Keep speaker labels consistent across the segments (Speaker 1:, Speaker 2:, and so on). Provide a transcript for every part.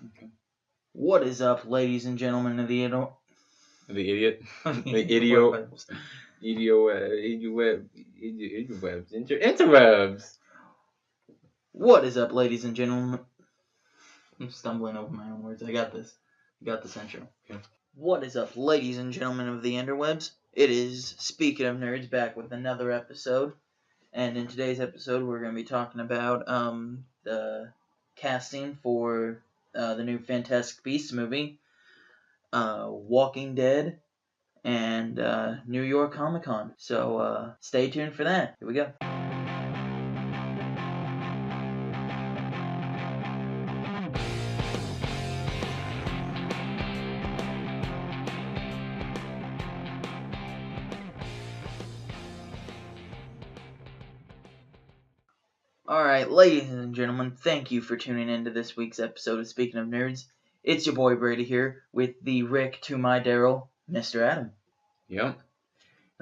Speaker 1: Okay.
Speaker 2: What is up, ladies and gentlemen of the
Speaker 1: idiot?
Speaker 2: the
Speaker 1: interwebs, interwebs.
Speaker 2: What is up, ladies and gentlemen? I'm stumbling over my own words. I got this intro.
Speaker 1: Okay.
Speaker 2: What is up, ladies and gentlemen of the interwebs? It is Speaking of Nerds back with another episode. And in today's episode, we're going to be talking about the casting for the new Fantastic Beasts movie, Walking Dead, and New York Comic Con. So stay tuned for that. Here we go. Alright, ladies and gentlemen, thank you for tuning in to this week's episode of Speaking of Nerds. It's your boy Brady here with the Rick to my Daryl, Mr. Adam.
Speaker 1: Yep.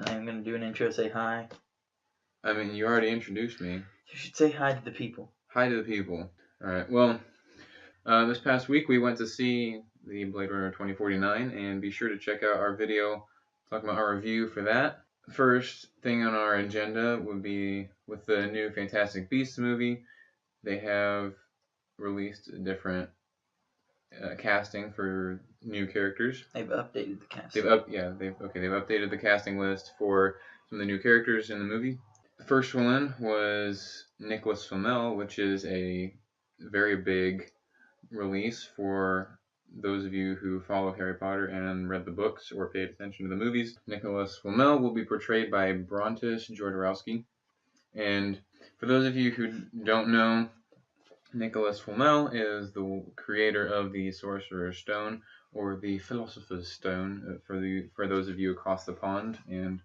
Speaker 2: I'm going to do an intro, say hi.
Speaker 1: I mean, you already introduced me.
Speaker 2: You should say hi to the people.
Speaker 1: Hi to the people. Alright, well, this past week we went to see the Blade Runner 2049, and be sure to check out our video talking about our review for that. First thing on our agenda would be with the new Fantastic Beasts movie. They have released a different casting for new characters.
Speaker 2: They've updated the casting.
Speaker 1: They've updated the casting list for some of the new characters in the movie. The first one was Nicholas Flamel, which is a very big release for those of you who follow Harry Potter and read the books or paid attention to the movies. Nicholas Flamel will be portrayed by Brontis Jodorowsky. And for those of you who don't know, Nicholas Flamel is the creator of the Sorcerer's Stone, or the Philosopher's Stone, for those of you across the pond and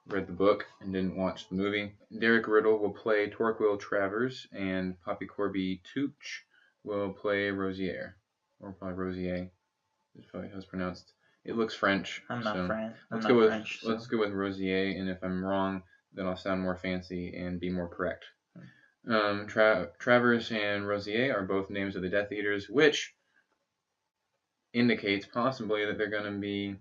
Speaker 1: read the book and didn't watch the movie. Derek Riddle will play Torquil Travers, and Poppy Corby Tooch will play Rosier, or probably Rosier, is probably how it's pronounced. It looks French.
Speaker 2: I'm not French.
Speaker 1: Let's go with Rosier, and if I'm wrong, then I'll sound more fancy and be more correct. Travers and Rosier are both names of the Death Eaters, which indicates possibly that they're going to be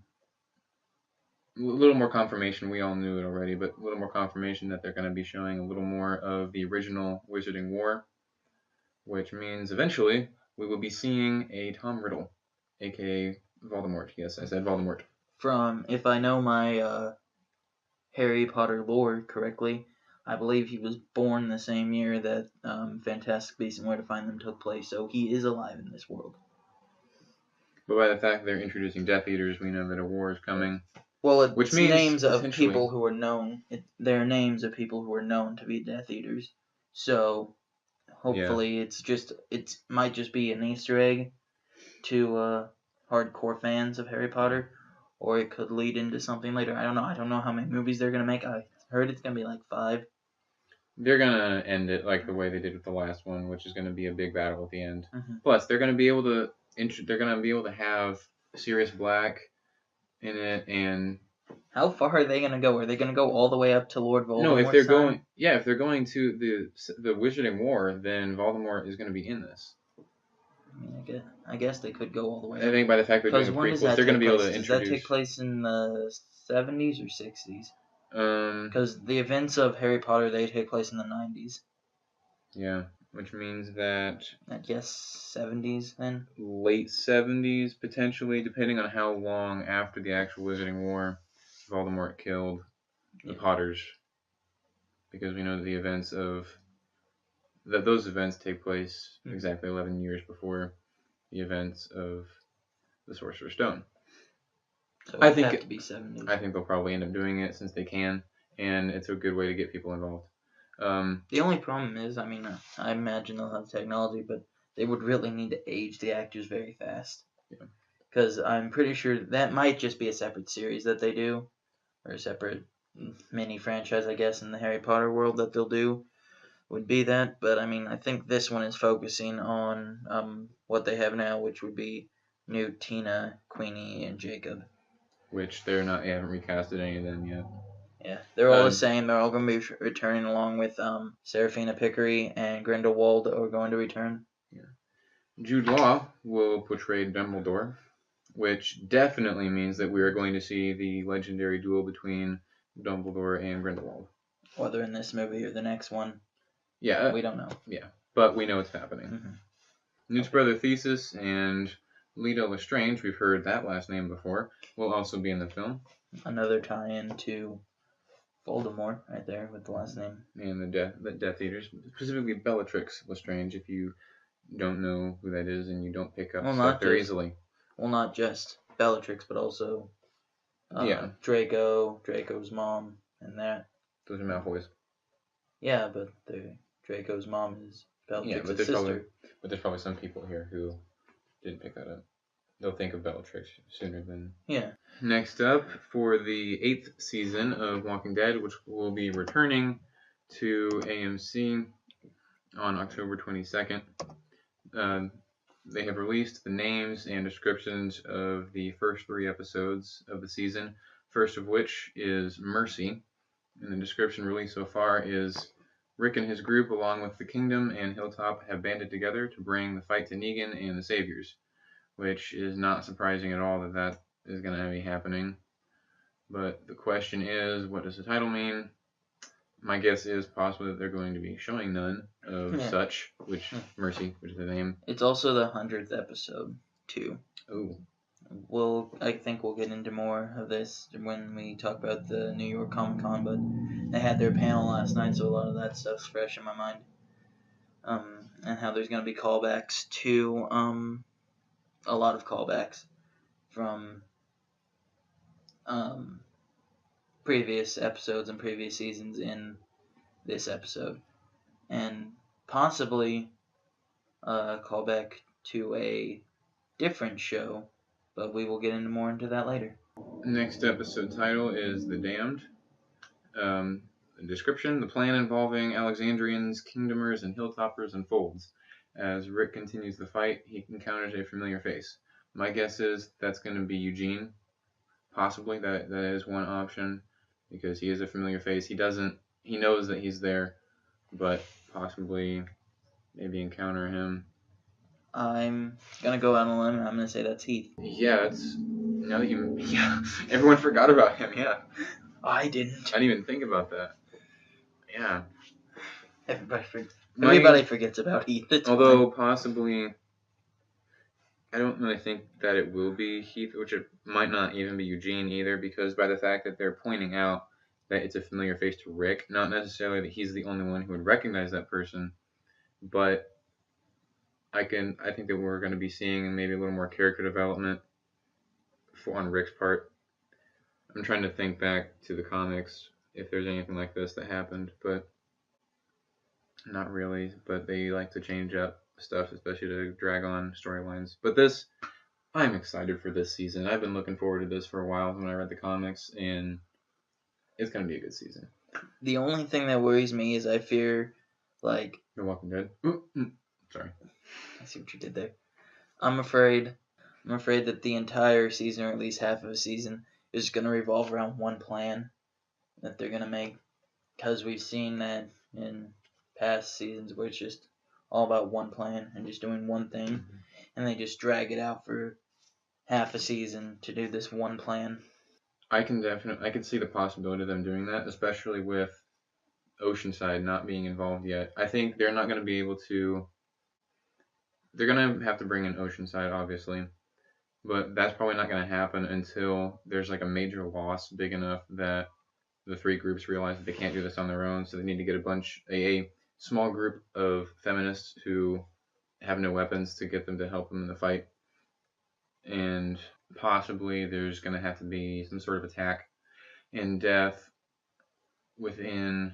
Speaker 1: a little more confirmation. We all knew it already, but a little more confirmation that they're going to be showing a little more of the original Wizarding War, which means eventually we will be seeing a Tom Riddle, aka Voldemort. Yes, I said Voldemort.
Speaker 2: From, if I know my Harry Potter lore correctly, I believe he was born the same year that Fantastic Beasts and Where to Find Them took place, so he is alive in this world.
Speaker 1: But by the fact they're introducing Death Eaters, we know that a war is coming.
Speaker 2: Well, which means names of people who are known. They're names of people who are known to be Death Eaters. So hopefully it might just be an Easter egg to hardcore fans of Harry Potter, or it could lead into something later. I don't know. I don't know how many movies they're gonna make. I heard it's gonna be like 5.
Speaker 1: They're gonna end it like the way they did with the last one, which is gonna be a big battle at the end.
Speaker 2: Mm-hmm.
Speaker 1: Plus, they're gonna be able to have Sirius Black in it, and
Speaker 2: how far are they gonna go? Are they gonna go all the way up to Lord Voldemort?
Speaker 1: No, if they're going to the Wizarding War, then Voldemort is gonna be in this.
Speaker 2: I guess they could go all the way.
Speaker 1: I think by the fact they're doing prequels, they're going to be able to introduce.
Speaker 2: Does that take place in the 70s or 60s? Because the events of Harry Potter, they take place in the 90s.
Speaker 1: Yeah, which means that
Speaker 2: I guess 70s then.
Speaker 1: Late 70s potentially, depending on how long after the actual Wizarding War Voldemort killed the Potters, because we know that the events of those events take place exactly 11 years before the events of the Sorcerer's Stone.
Speaker 2: So I think it to be 70s.
Speaker 1: I think they'll probably end up doing it since they can, and it's a good way to get people involved.
Speaker 2: The only problem is, I mean, I imagine they'll have technology, but they would really need to age the actors very fast.
Speaker 1: Yeah.
Speaker 2: Because I'm pretty sure that might just be a separate series that they do, or a separate mini franchise, I guess, in the Harry Potter world that they'll do. Would be that, but I mean, I think this one is focusing on what they have now, which would be Newt, Tina, Queenie, and Jacob.
Speaker 1: Which they haven't recasted any of them yet.
Speaker 2: Yeah, they're all the same. They're all going to be returning, along with Seraphina Pickery and Grindelwald are going to return.
Speaker 1: Yeah. Jude Law will portray Dumbledore, which definitely means that we are going to see the legendary duel between Dumbledore and Grindelwald.
Speaker 2: Whether in this movie or the next one,
Speaker 1: Yeah,
Speaker 2: we don't know.
Speaker 1: Yeah, but we know it's happening.
Speaker 2: Mm-hmm.
Speaker 1: Newt's brother Theseus and Leta Lestrange, we've heard that last name before, will also be in the film.
Speaker 2: Another tie-in to Voldemort right there with the last name.
Speaker 1: And the Death Eaters, specifically Bellatrix Lestrange, if you don't know who that is and you don't pick up stuff there easily.
Speaker 2: Well, not just Bellatrix, but also Draco's mom, and that.
Speaker 1: Those are Malfoys.
Speaker 2: Yeah, but Draco's mom is Bellatrix's sister.
Speaker 1: But there's probably some people here who didn't pick that up. They'll think of Bellatrix sooner than...
Speaker 2: Yeah.
Speaker 1: Next up, for the 8th season of Walking Dead, which will be returning to AMC on October 22nd, they have released the names and descriptions of the first 3 episodes of the season, first of which is Mercy. And the description released so far is, Rick and his group, along with the Kingdom and Hilltop, have banded together to bring the fight to Negan and the Saviors, which is not surprising at all that is going to be happening. But the question is, what does the title mean? My guess is possibly that they're going to be showing none of such, Mercy, which is the name.
Speaker 2: It's also the 100th episode, too.
Speaker 1: Oh.
Speaker 2: I think we'll get into more of this when we talk about the New York Comic Con, but they had their panel last night, so a lot of that stuff's fresh in my mind. And how there's going to be callbacks to, a lot of callbacks from previous episodes and previous seasons in this episode. And possibly a callback to a different show, but we will get more into that later.
Speaker 1: Next episode title is The Damned. The description, the plan involving Alexandrians, Kingdomers, and Hilltoppers unfolds. As Rick continues the fight, he encounters a familiar face. My guess is that's going to be Eugene. Possibly, that is one option, because he is a familiar face. He knows that he's there, but possibly maybe encounter him.
Speaker 2: I'm going to go out on a limb and I'm going to say that's Heath.
Speaker 1: Yeah, everyone forgot about him, yeah.
Speaker 2: I didn't.
Speaker 1: I didn't even think about that. Yeah.
Speaker 2: Everybody forgets about Heath.
Speaker 1: Although possibly, I don't really think that it will be Heath, which it might not even be Eugene either, because by the fact that they're pointing out that it's a familiar face to Rick, not necessarily that he's the only one who would recognize that person, but I think that we're going to be seeing maybe a little more character development on Rick's part. I'm trying to think back to the comics if there's anything like this that happened, but not really. But they like to change up stuff, especially to drag on storylines. But I'm excited for this season. I've been looking forward to this for a while when I read the comics, and it's going to be a good season.
Speaker 2: The only thing that worries me is I fear, The
Speaker 1: Walking Dead. Sorry.
Speaker 2: I see what you did there. I'm afraid that the entire season, or at least half of a season, is going to revolve around one plan that they're going to make. Because we've seen that in past seasons where it's just all about one plan and just doing one thing. Mm-hmm. And they just drag it out for half a season to do this one plan.
Speaker 1: I can see the possibility of them doing that, especially with Oceanside not being involved yet. I think they're not going to be able to... They're going to have to bring in Oceanside, obviously. But that's probably not going to happen until there's a major loss big enough that the 3 groups realize that they can't do this on their own. So they need to get a small group of feminists who have no weapons to get them to help them in the fight. And possibly there's going to have to be some sort of attack and death within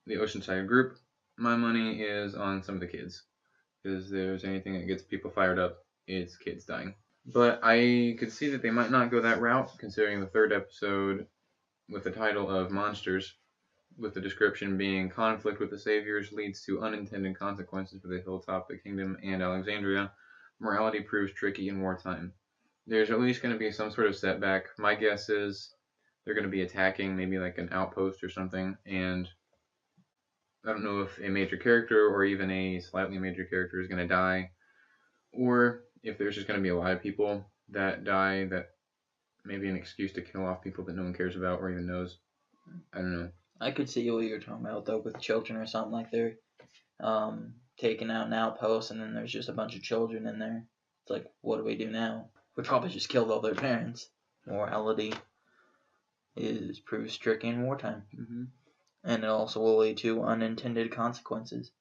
Speaker 1: the Oceanside group. My money is on some of the kids. Because if there's anything that gets people fired up, it's kids dying. But I could see that they might not go that route, considering the 3rd episode with the title of Monsters, with the description being conflict with the Saviors leads to unintended consequences for the Hilltop, the Kingdom, and Alexandria. Morality proves tricky in wartime. There's at least going to be some sort of setback. My guess is they're going to be attacking maybe an outpost or something, and I don't know if a major character or even a slightly major character is going to die, or if there's just going to be a lot of people that die, that maybe an excuse to kill off people that no one cares about or even knows. I don't know.
Speaker 2: I could see what you're talking about, though, with children or something, like they're taking out an outpost and then there's just a bunch of children in there. It's like, what do we do now? We probably just killed all their parents. Morality proves tricky in wartime.
Speaker 1: Mm-hmm.
Speaker 2: And it also will lead to unintended consequences.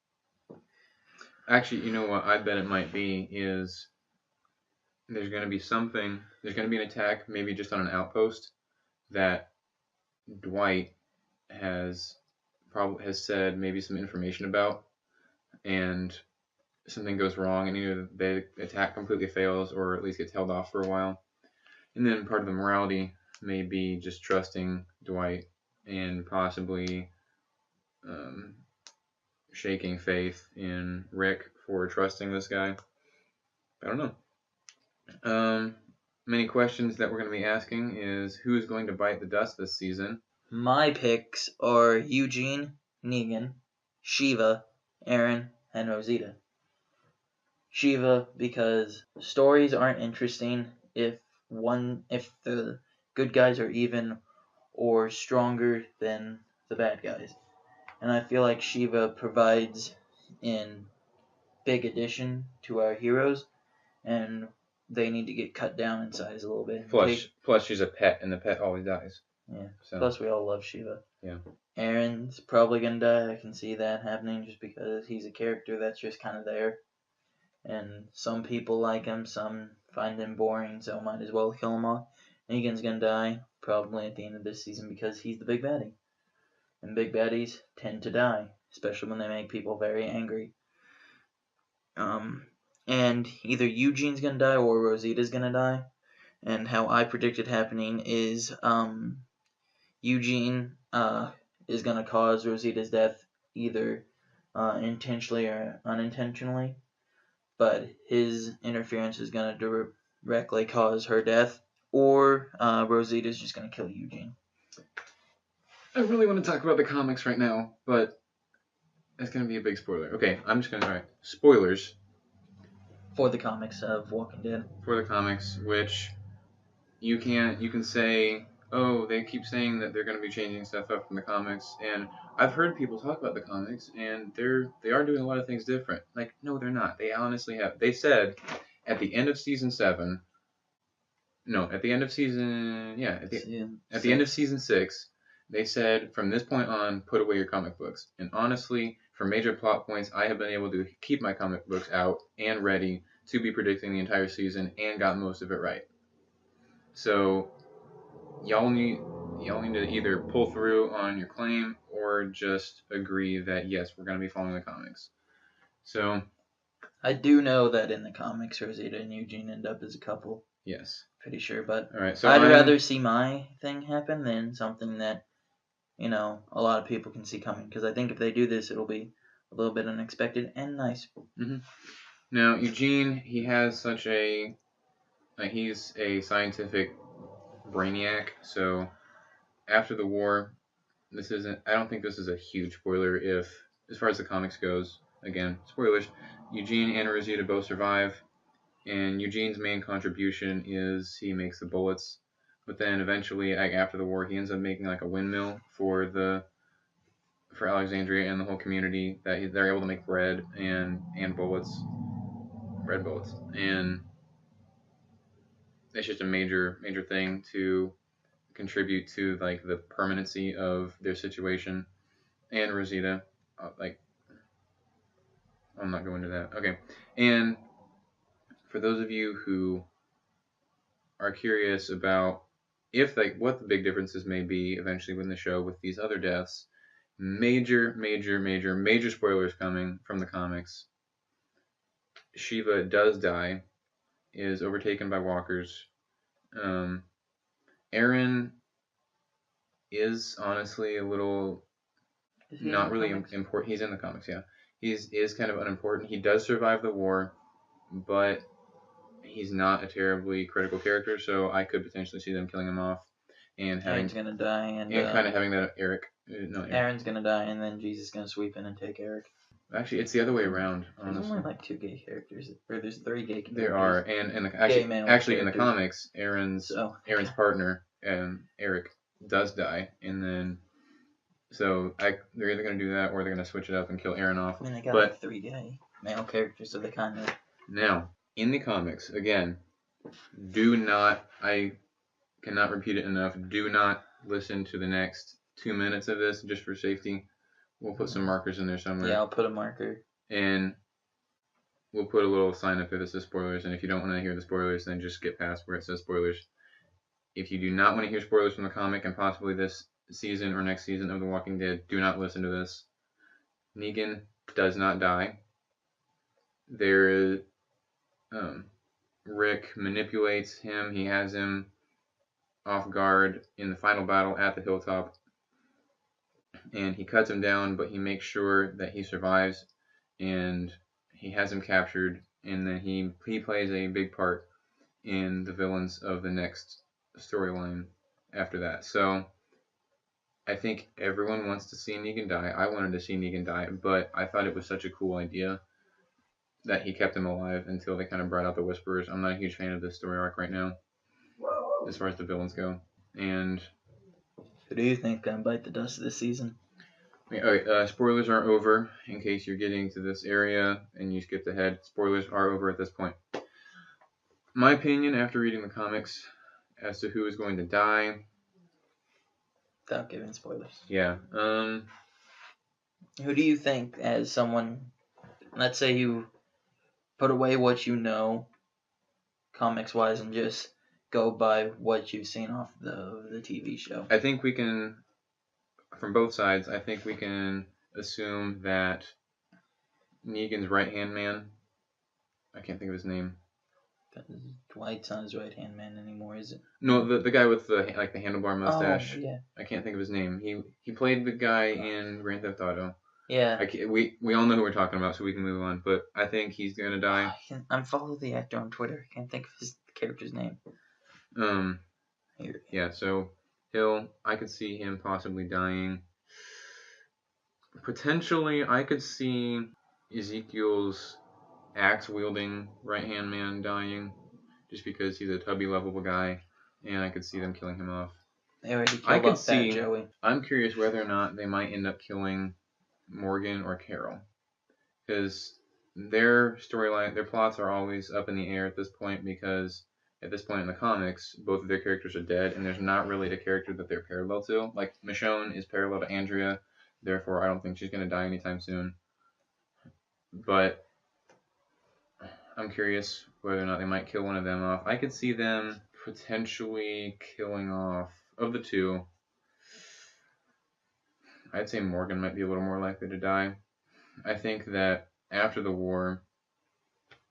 Speaker 1: Actually, you know what I bet it might be is there's going to be something, there's going to be an attack, maybe just on an outpost, that Dwight has said maybe some information about, and something goes wrong, and either the attack completely fails or at least gets held off for a while. And then part of the morality may be just trusting Dwight and possibly shaking faith in Rick for trusting this guy. I don't know. Many questions that we're going to be asking is who is going to bite the dust this season?
Speaker 2: My picks are Eugene, Negan, Shiva, Aaron, and Rosita. Shiva, because stories aren't interesting if the good guys are even or stronger than the bad guys. And I feel like Shiva provides in big addition to our heroes, and they need to get cut down in size a little bit.
Speaker 1: Plus she's a pet, and the pet always dies.
Speaker 2: Yeah.
Speaker 1: So.
Speaker 2: Plus, we all love Shiva.
Speaker 1: Yeah.
Speaker 2: Aaron's probably gonna die. I can see that happening just because he's a character that's just kind of there, and some people like him, some find him boring, so might as well kill him off. Negan's gonna die probably at the end of this season because he's the big baddie, and big baddies tend to die, especially when they make people very angry. And either Eugene's gonna die or Rosita's gonna die. And how I predict it happening is Eugene is gonna cause Rosita's death either intentionally or unintentionally, but his interference is gonna directly cause her death, or Rosita's just gonna kill Eugene.
Speaker 1: I really want to talk about the comics right now, but it's gonna be a big spoiler. Okay, I'm just gonna try spoilers.
Speaker 2: For the comics of Walking Dead.
Speaker 1: For the comics, which you can say, oh, they keep saying that they're going to be changing stuff up from the comics, and I've heard people talk about the comics, and they are doing a lot of things different. Like, no, they're not. They honestly have. They said at the end of season 7. No, at the end of season the end of season 6, they said from this point on, put away your comic books. And honestly, for major plot points, I have been able to keep my comic books out and ready to be predicting the entire season and got most of it right. So y'all need to either pull through on your claim or just agree that yes, we're going to be following the comics. So
Speaker 2: I do know that in the comics, Rosita and Eugene end up as a couple.
Speaker 1: Yes.
Speaker 2: Pretty sure, but
Speaker 1: all right, so
Speaker 2: I'd rather see my thing happen than something that, a lot of people can see coming. Because I think if they do this, it'll be a little bit unexpected and nice.
Speaker 1: Mm-hmm. Now, Eugene, he has he's a scientific brainiac, so after the war, I don't think this is a huge spoiler as far as the comics goes, again, spoilers, Eugene and Rosita both survive, and Eugene's main contribution is he makes the bullets, but then eventually, after the war, he ends up making like a windmill for Alexandria and the whole community that they're able to make bread and bullets, red bullets, and it's just a major thing to contribute to like the permanency of their situation. And Rosita, I'm not going to that. Okay, and for those of you who are curious about what the big differences may be eventually within the show with these other deaths, major spoilers coming from the comics. Shiva does die, is overtaken by walkers. Aaron is honestly a little not really important. He's in the comics, yeah. He is kind of unimportant. He does survive the war, but he's not a terribly critical character, so I could potentially see them killing him off and
Speaker 2: Aaron's gonna die, and
Speaker 1: kind of having that Eric.
Speaker 2: Aaron's gonna die, and then Jesus is gonna sweep in and take Eric.
Speaker 1: Actually, it's the other way around.
Speaker 2: There's
Speaker 1: Honestly,
Speaker 2: only like 2 gay characters, or there's 3 gay characters.
Speaker 1: there are, and in the
Speaker 2: Gay male
Speaker 1: actually in the
Speaker 2: characters.
Speaker 1: comics, Aaron's
Speaker 2: So
Speaker 1: partner, Eric, does die, and then so they're either gonna do that or they're gonna switch it up and kill Aaron off.
Speaker 2: I mean, they got
Speaker 1: But
Speaker 2: like 3 gay male characters, so they kind of.
Speaker 1: now in the comics, again, do not. I cannot repeat it enough. Do not listen to the next 2 minutes of this just for safety. We'll put some markers in there somewhere.
Speaker 2: Yeah, I'll put a marker.
Speaker 1: And we'll put a little sign up there that says spoilers. And if you don't want to hear the spoilers, then just skip past where it says spoilers. If you do not want to hear spoilers from the comic and possibly this season or next season of The Walking Dead, do not listen to this. Negan does not die. There is Rick manipulates him. He has him off guard in the final battle at the hilltop, and he cuts him down, but he makes sure that he survives, and he has him captured, and then he plays a big part in the villains of the next storyline after that. So I think everyone wants to see Negan die. I wanted to see Negan die, but I thought it was such a cool idea that he kept him alive until they kind of brought out the Whisperers. I'm not a huge fan of this story arc right now, as far as the villains go. And
Speaker 2: who do you think gonna bite the dust this season?
Speaker 1: Okay, spoilers are over. In case you're getting to this area and you skipped ahead, spoilers are over at this point. My opinion, after reading the comics, as to who is going to die.
Speaker 2: Without giving spoilers.
Speaker 1: Yeah.
Speaker 2: Who do you think, as someone, let's say you put away what you know, comics-wise, and just go by what you've seen off the TV show?
Speaker 1: I think we can, from both sides, I think we can assume that Negan's right-hand man, I can't think of his name.
Speaker 2: Dwight's not his right-hand man anymore, is it?
Speaker 1: No, the guy with the handlebar mustache.
Speaker 2: Oh, yeah.
Speaker 1: I can't think of his name. He played the guy in Grand Theft Auto.
Speaker 2: Yeah.
Speaker 1: We all know who we're talking about, so we can move on. But I think he's gonna die.
Speaker 2: I'm following the actor on Twitter. I can't think of his character's name.
Speaker 1: Here. Yeah. So I could see him possibly dying. Potentially, I could see Ezekiel's axe-wielding right-hand man dying, just because he's a tubby, lovable guy, and I could see them killing him off.
Speaker 2: They already killed off that Joey.
Speaker 1: I'm curious whether or not they might end up killing Morgan or Carol, because their storyline, their plots are always up in the air at this point, because at this point in the comics, both of their characters are dead, and there's not really a character that they're parallel to. Like, Michonne is parallel to Andrea, therefore I don't think she's going to die anytime soon. But I'm curious whether or not they might kill one of them off. I could see them potentially killing off, of the two, I'd say Morgan might be a little more likely to die. I think that after the war,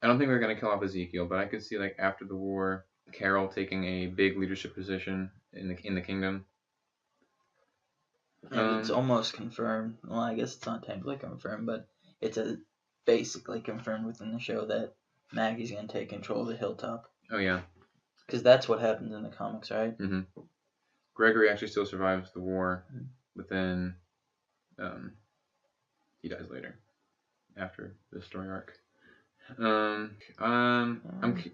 Speaker 1: I don't think they're going to kill off Ezekiel, but I could see, like, after the war, Carol taking a big leadership position in the kingdom.
Speaker 2: And it's almost confirmed. Well, I guess it's not technically confirmed, but it's basically confirmed within the show that Maggie's going to take control of the hilltop.
Speaker 1: Oh, yeah.
Speaker 2: Because that's what happens in the comics, right?
Speaker 1: Mm-hmm. Gregory actually still survives the war, but then he dies later, after the story arc.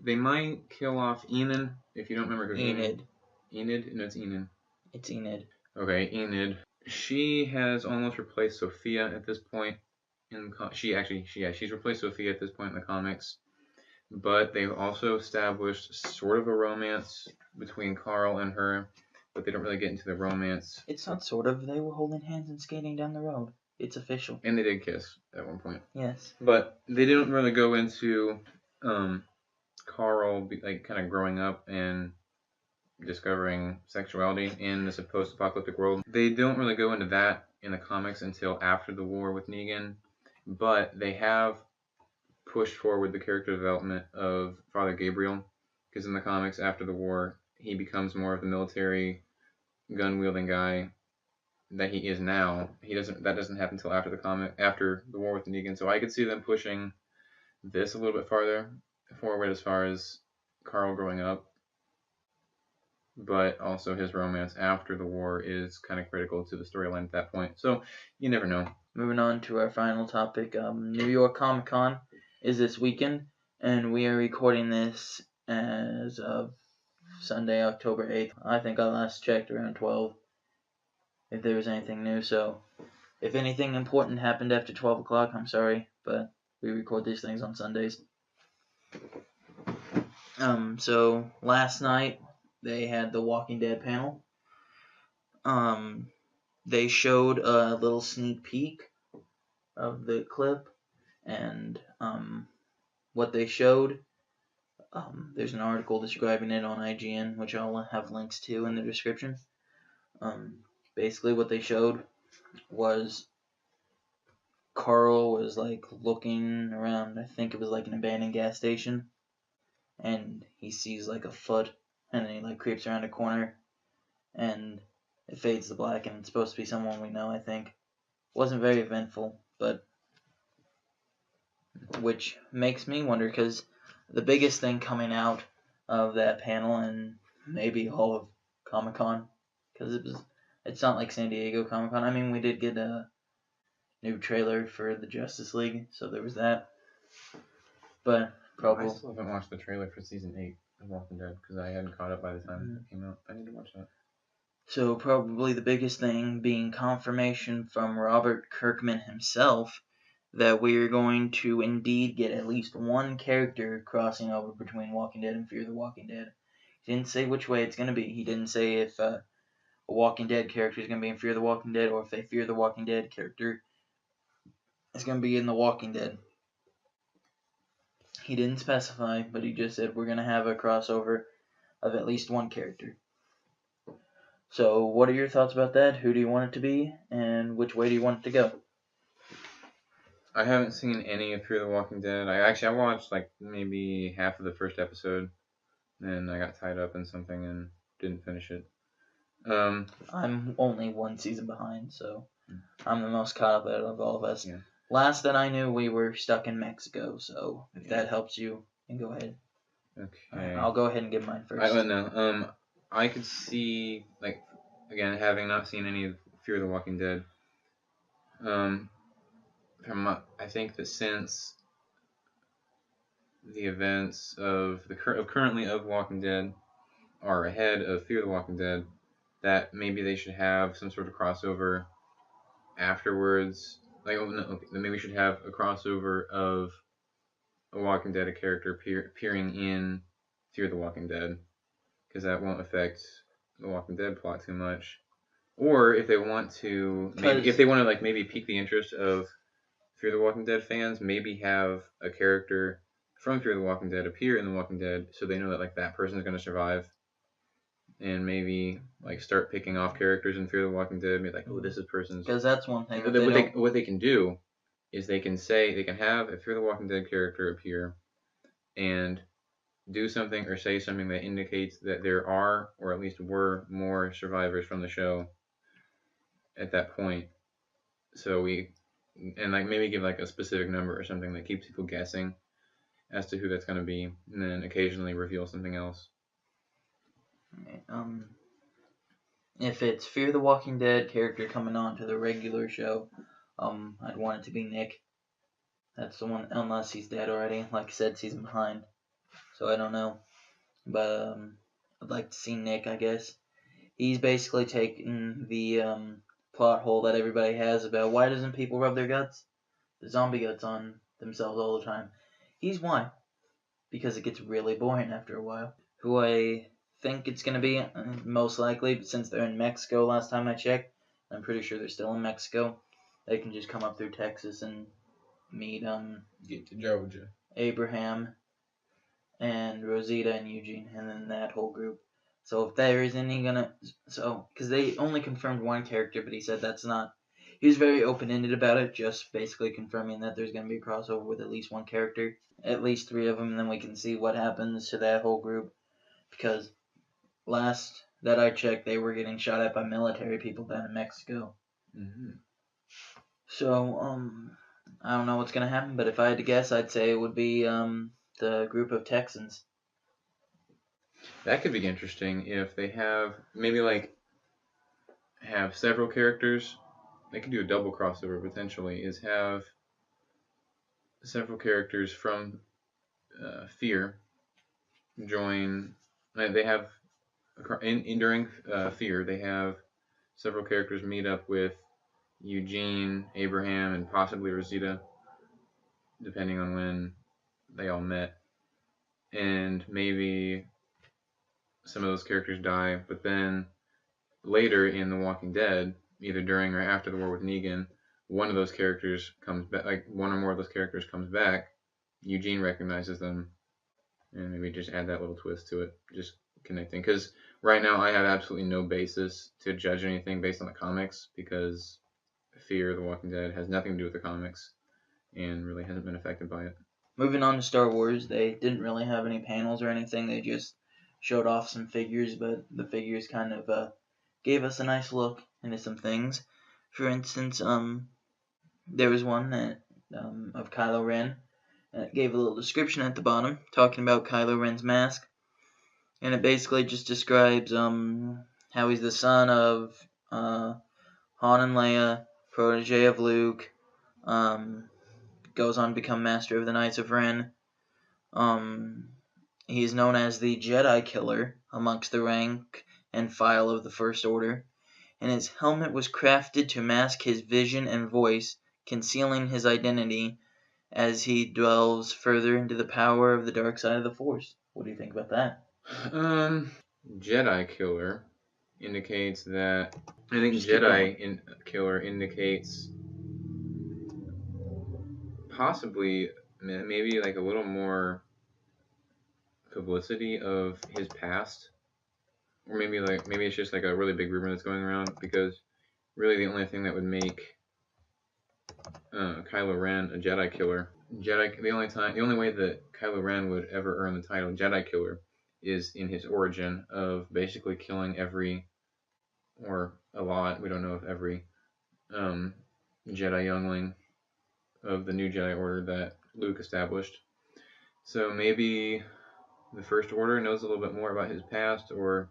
Speaker 1: They might kill off Enid, if you don't remember who
Speaker 2: Enid.
Speaker 1: Enid? No, it's Enid.
Speaker 2: It's Enid.
Speaker 1: Okay, Enid. She has almost replaced Sophia at this point. She's replaced Sophia at this point in the comics. But they've also established sort of a romance between Carl and her, but they don't really get into the romance.
Speaker 2: It's not sort of. They were holding hands and skating down the road. It's official.
Speaker 1: And they did kiss at one point.
Speaker 2: Yes.
Speaker 1: But they didn't really go into Carl kind of growing up and discovering sexuality in this post-apocalyptic world. They don't really go into that in the comics until after the war with Negan, but they have pushed forward the character development of Father Gabriel, because in the comics after the war he becomes more of the military gun-wielding guy that he is now. That doesn't happen until after the war with Negan. So I could see them pushing this a little bit farther forward as far as Carl growing up, but also his romance after the war is kind of critical to the storyline at that point. So you never know.
Speaker 2: moving on to our final topic. New York Comic Con is this weekend, and we are recording this as of Sunday, October 8th. I think I last checked around 12 if there was anything new, so if anything important happened after 12 o'clock, I'm sorry, but we record these things on Sundays. So last night they had the Walking Dead panel. They showed a little sneak peek of the clip, and what they showed, there's an article describing it on IGN, which I'll have links to in the description. Basically what they showed was Carl was like looking around, I think it was like an abandoned gas station, and he sees like a foot, and then he like creeps around a corner, and it fades to black, and it's supposed to be someone we know, I think. Wasn't very eventful, but which makes me wonder, because the biggest thing coming out of that panel, and maybe all of Comic-Con, because it's not like San Diego Comic-Con. I mean, we did get a new trailer for the Justice League, so there was that. But probably
Speaker 1: I still haven't watched the trailer for season 8 of Walking Dead because I hadn't caught up by the time it came out. I need to watch that.
Speaker 2: So probably the biggest thing being confirmation from Robert Kirkman himself that we're going to indeed get at least one character crossing over between Walking Dead and Fear the Walking Dead. He didn't say which way it's going to be. He didn't say if a Walking Dead character is going to be in Fear the Walking Dead or if a Fear the Walking Dead character is going to be in The Walking Dead. He didn't specify, but he just said we're going to have a crossover of at least one character. So what are your thoughts about that? Who do you want it to be, and which way do you want it to go?
Speaker 1: I haven't seen any of Fear the Walking Dead. I watched like maybe half of the first episode, and I got tied up in something and didn't finish it.
Speaker 2: I'm only one season behind, so I'm the most caught up out of all of us.
Speaker 1: Yeah.
Speaker 2: Last that I knew, we were stuck in Mexico, so if that helps you, then go ahead.
Speaker 1: Okay.
Speaker 2: I'll go ahead and give mine first.
Speaker 1: I could see, like, again, having not seen any of Fear the Walking Dead, I think that since the events of currently of Walking Dead are ahead of Fear the Walking Dead, that maybe they should have some sort of crossover afterwards. Maybe we should have a crossover of a Walking Dead character appearing in Fear the Walking Dead, because that won't affect the Walking Dead plot too much. Or if they want to, maybe pique the interest of Fear the Walking Dead fans, maybe have a character from Fear the Walking Dead appear in The Walking Dead, so they know that like that person is going to survive, and maybe like start picking off characters in Fear the Walking Dead, be like, oh, this is person's.
Speaker 2: Because that's one thing.
Speaker 1: What they can do is they can have a Fear the Walking Dead character appear, and do something or say something that indicates that there are, or at least were, more survivors from the show at that point. So maybe give like a specific number or something that keeps people guessing as to who that's going to be, and then occasionally reveal something else.
Speaker 2: If it's Fear the Walking Dead character coming on to the regular show, I'd want it to be Nick. That's the one, unless he's dead already. Like I said, season behind, so I don't know. But I'd like to see Nick, I guess. He's basically taken the plot hole that everybody has about why doesn't people rub their guts, the zombie guts, on themselves all the time. He's why. Because it gets really boring after a while. Who I think it's going to be, most likely, since they're in Mexico last time I checked, I'm pretty sure they're still in Mexico, they can just come up through Texas and meet
Speaker 1: get to Georgia,
Speaker 2: Abraham and Rosita and Eugene, and then that whole group. So if there is any because they only confirmed one character, but he said that's not, he was very open-ended about it, just basically confirming that there's going to be a crossover with at least one character, at least 3 of them, and then we can see what happens to that whole group, because last that I checked, they were getting shot at by military people down in Mexico.
Speaker 1: Mm-hmm.
Speaker 2: So, I don't know what's going to happen, but if I had to guess, I'd say it would be the group of Texans.
Speaker 1: That could be interesting if they have maybe have several characters they could do a double crossover potentially, is have several characters from Fear join. They have during Fear, they have several characters meet up with Eugene, Abraham, and possibly Rosita, depending on when they all met. And maybe some of those characters die, but then later in The Walking Dead, either during or after the war with Negan, one of those characters comes back, like one or more of those characters comes back. Eugene recognizes them, and maybe just add that little twist to it, just connecting. Because right now I have absolutely no basis to judge anything based on the comics, because Fear the Walking Dead has nothing to do with the comics and really hasn't been affected by it.
Speaker 2: Moving on to Star Wars, they didn't really have any panels or anything. They just showed off some figures, but the figures kind of gave us a nice look into some things. For instance, there was one that of Kylo Ren. It gave a little description at the bottom talking about Kylo Ren's mask, and it basically just describes how he's the son of Han and Leia, protege of Luke, goes on to become Master of the Knights of Ren. He is known as the Jedi Killer amongst the rank and file of the First Order, and his helmet was crafted to mask his vision and voice, concealing his identity as he delves further into the power of the dark side of the Force. What do you think about that?
Speaker 1: Jedi Killer indicates that I think Jedi Killer indicates possibly maybe like a little more publicity of his past, or maybe it's just like a really big rumor that's going around, because really the only thing that would make Kylo Ren a Jedi Killer, the only way that Kylo Ren would ever earn the title Jedi Killer is in his origin of basically killing every, or a lot, we don't know if every, Jedi youngling of the new Jedi Order that Luke established. So maybe the First Order knows a little bit more about his past, or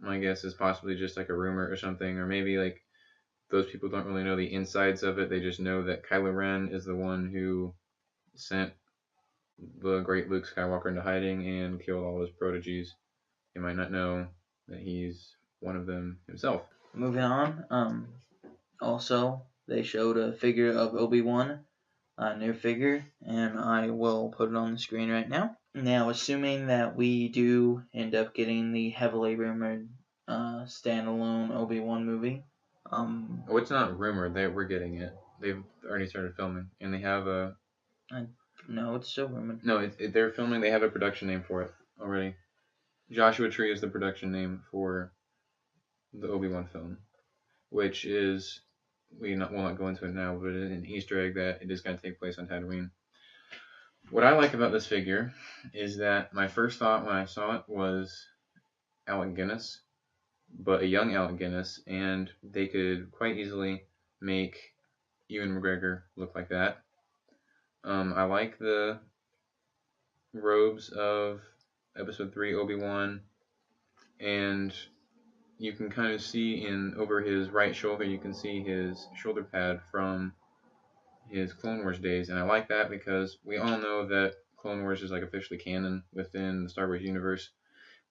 Speaker 1: my guess is possibly just like a rumor or something, or maybe like those people don't really know the insides of it. They just know that Kylo Ren is the one who sent the great Luke Skywalker into hiding and killed all his proteges. They might not know that he's one of them himself.
Speaker 2: Moving on, also they showed a figure of ObiWan, a new figure, and I will put it on the screen right now. Now, assuming that we do end up getting the heavily rumored standalone ObiWan movie.
Speaker 1: Oh, it's not rumored. We're getting it. They've already started filming, and they have a.
Speaker 2: No, it's still rumored.
Speaker 1: No, they're filming. They have a production name for it already. Joshua Tree is the production name for the Obi-Wan film, which is, will not go into it now, but it is an Easter egg that it is going to take place on Tatooine. What I like about this figure is that my first thought when I saw it was Alec Guinness, but a young Alec Guinness, and they could quite easily make Ewan McGregor look like that. I like the robes of Episode 3 Obi-Wan, and you can kind of see over his right shoulder, you can see his shoulder pad from his Clone Wars days, and I like that because we all know that Clone Wars is like officially canon within the Star Wars universe,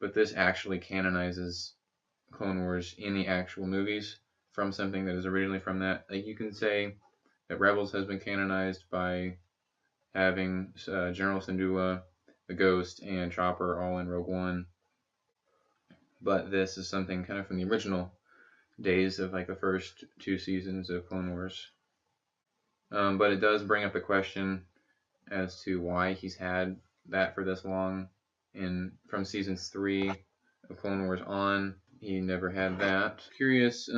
Speaker 1: but this actually canonizes Clone Wars in the actual movies from something that is originally from that. Like, you can say that Rebels has been canonized by having General Syndulla, the Ghost, and Chopper all in Rogue One, but this is something kind of from the original days of like the first 2 seasons of Clone Wars. But it does bring up the question as to why he's had that for this long. From season 3 of Clone Wars on, he never had that. Curious,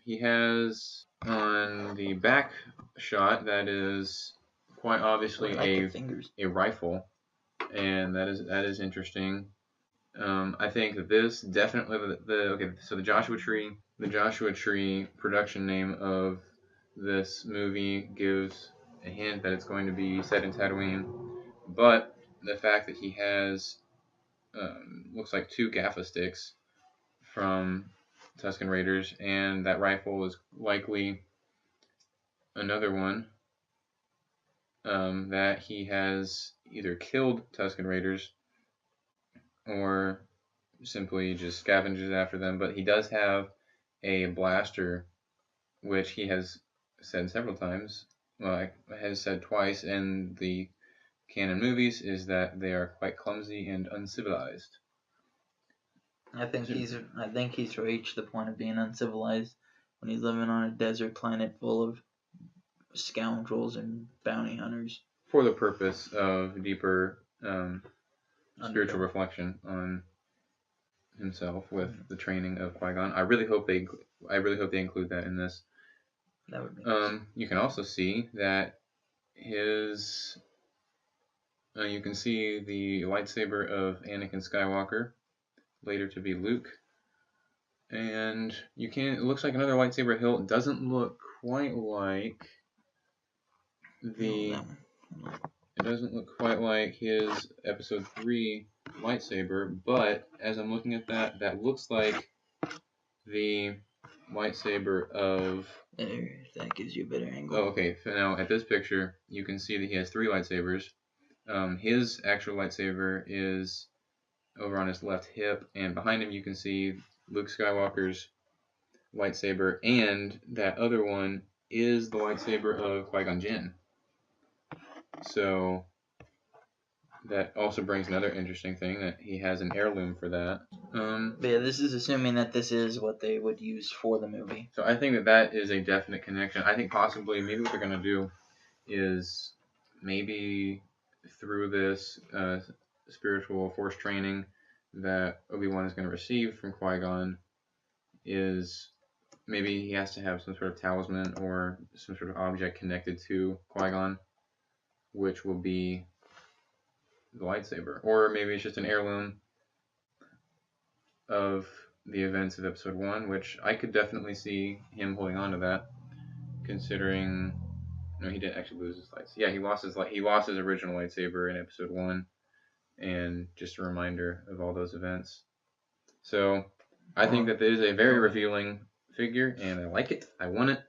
Speaker 1: he has on the back shot that is quite obviously a rifle, and that is interesting. I think that this definitely so the Joshua Tree production name of this movie gives a hint that it's going to be set in Tatooine, but the fact that he has looks like 2 gaffa sticks from Tusken Raiders, and that rifle is likely another one that he has either killed Tusken Raiders or simply just scavenges after them. But he does have a blaster, which he has said several times. Well, has said twice in the canon movies, is that they are quite clumsy and uncivilized.
Speaker 2: I think he's reached the point of being uncivilized when he's living on a desert planet full of scoundrels and bounty hunters.
Speaker 1: For the purpose of deeper spiritual reflection on himself with the training of Qui-Gon. I really hope they include that in this.
Speaker 2: That would be nice.
Speaker 1: You can also see that his you can see the lightsaber of Anakin Skywalker, later to be Luke. And it looks like another lightsaber hilt. It doesn't look quite like it doesn't look quite like his Episode 3 lightsaber, but as I'm looking at that looks like the lightsaber of...
Speaker 2: That gives you a better angle.
Speaker 1: Oh, okay. So now at this picture, you can see that he has 3 lightsabers. His actual lightsaber is over on his left hip, and behind him you can see Luke Skywalker's lightsaber, and that other one is the lightsaber of Qui-Gon Jinn. So that also brings another interesting thing, that he has an heirloom for that.
Speaker 2: But yeah, this is assuming that this is what they would use for the movie.
Speaker 1: So I think that is a definite connection. I think possibly maybe what they're going to do is maybe through this spiritual force training that Obi-Wan is going to receive from Qui-Gon, is maybe he has to have some sort of talisman or some sort of object connected to Qui-Gon, which will be the lightsaber. Or maybe it's just an heirloom of the events of Episode 1, which I could definitely see him holding on to that, considering... No, he didn't actually lose his lightsaber. Yeah, he lost his original lightsaber in Episode 1, and just a reminder of all those events. So, I think that there is a very revealing figure, and I like it. I want it.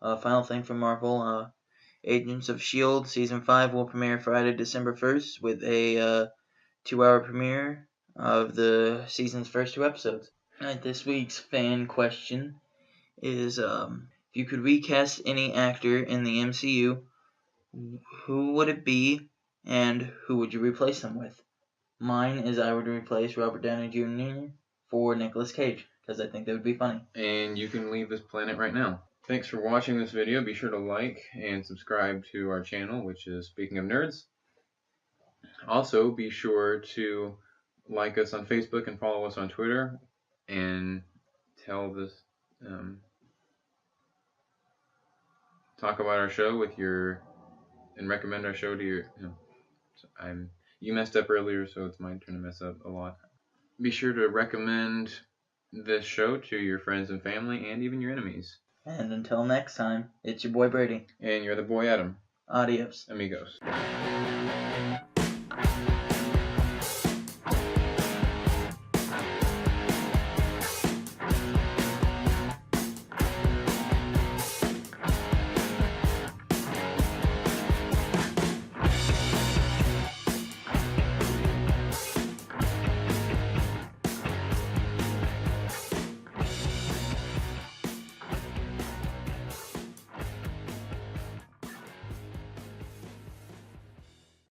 Speaker 2: Final thing from Marvel, Agents of S.H.I.E.L.D. Season 5 will premiere Friday, December 1st, with a 2-hour premiere of the season's first 2 episodes. Alright, this week's fan question is, if you could recast any actor in the MCU, who would it be, and who would you replace them with? Mine is I would replace Robert Downey Jr. for Nicolas Cage, because I think that would be funny.
Speaker 1: And you can leave this planet right now. Thanks for watching this video. Be sure to like and subscribe to our channel, which is Speaking of Nerds. Also, be sure to like us on Facebook and follow us on Twitter, and talk about our show and recommend our show to your... You messed up earlier, so it's my turn to mess up a lot. Be sure to recommend this show to your friends and family, and even your enemies.
Speaker 2: And until next time, it's your boy Brady.
Speaker 1: And you're the boy Adam.
Speaker 2: Adios.
Speaker 1: Amigos.